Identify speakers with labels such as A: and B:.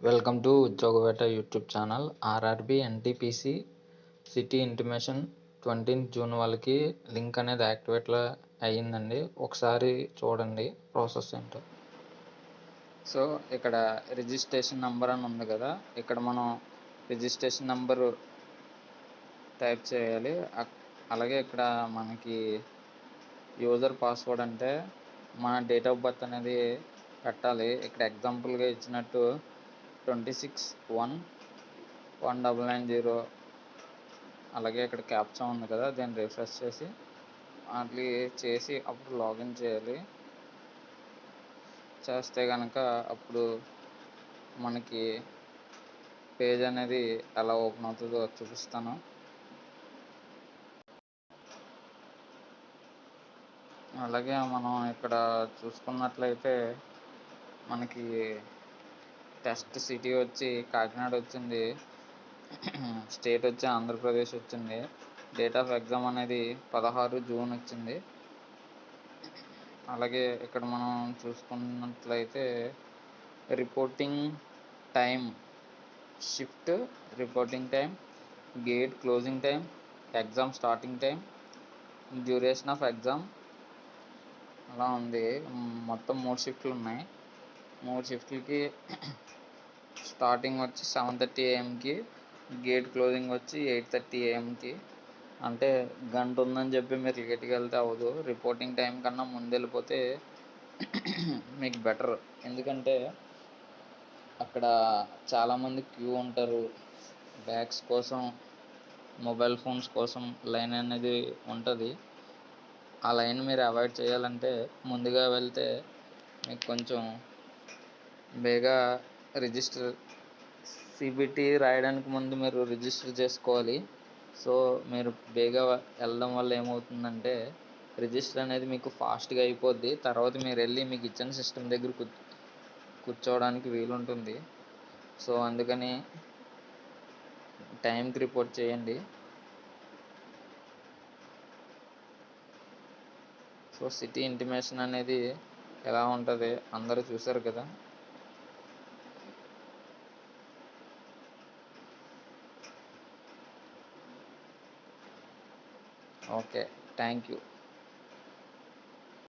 A: Welcome to ఉద్యోగవేట YouTube channel. RRB NTPC city intimation 20 June వాళ్ళకి link అనేది యాక్టివేట్లో అయ్యిందండి. ఒకసారి చూడండి ప్రాసెస్ ఏంటో. సో ఇక్కడ రిజిస్ట్రేషన్ నెంబర్ అని ఉంది కదా, ఇక్కడ మనం రిజిస్ట్రేషన్ నెంబరు టైప్ చేయాలి. అలాగే ఇక్కడ మనకి యూజర్ పాస్వర్డ్ అంటే మన డేట్ ఆఫ్ బర్త్ అనేది పెట్టాలి. ఇక్కడ ఎగ్జాంపుల్గా ఇచ్చినట్టు 26/1/1990. అలాగే ఇక్కడ క్యాప్చా ఉంది కదా, దీన్ని రిఫ్రెష్ చేసి అట్లా చేసి అప్పుడు లాగిన్ చేయాలి. చేస్తే కనుక అప్పుడు మనకి పేజ్ అనేది ఎలా ఓపెన్ అవుతుందో చూపిస్తాను. అలాగే మనం ఇక్కడ చూసుకున్నట్లయితే మనకి టెస్ట్ సిటీ వచ్చి కాకినాడ వచ్చింది, స్టేట్ వచ్చి ఆంధ్రప్రదేశ్ వచ్చింది, డేట్ ఆఫ్ ఎగ్జామ్ అనేది 16 జూన్ వచ్చింది. అలాగే ఇక్కడ మనం చూసుకున్నట్లయితే reporting time, shift reporting time, gate closing time, exam starting time, duration of exam అలా ఉంది. మొత్తం 3 షిఫ్ట్లు ఉన్నాయి. 3 షిఫ్ట్లకి స్టార్టింగ్ వచ్చి 7:30 AM, గేట్ క్లోజింగ్ వచ్చి 8:30 AM. అంటే గంట ఉందని చెప్పి మీరు లేట్గా వెళ్తే అవ్వదు. రిపోర్టింగ్ టైం కన్నా ముందు వెళ్ళిపోతే మీకు బెటర్. ఎందుకంటే అక్కడ చాలామంది క్యూ ఉంటారు, బ్యాగ్స్ కోసం, మొబైల్ ఫోన్స్ కోసం లైన్ అనేది ఉంటుంది. ఆ లైన్ మీరు అవాయిడ్ చేయాలంటే ముందుగా వెళ్తే మీకు కొంచెం బేగా రిజిస్టర్ సిబిటి రాయడానికి ముందు మీరు రిజిస్టర్ చేసుకోవాలి. సో మీరు బేగా వెళ్ళడం వల్ల ఏమవుతుందంటే రిజిస్టర్ అనేది మీకు ఫాస్ట్గా అయిపోద్ది. తర్వాత మీరు వెళ్ళి మీకు ఇచ్చిన సిస్టమ్ దగ్గర కూర్చోవడానికి వీలుంటుంది. సో అందుకని టైంకి రిపోర్ట్ చేయండి. సో సిటీ ఇంటిమేషన్ అనేది ఎలా ఉంటుంది అందరూ చూసారు కదా. Okay, thank you.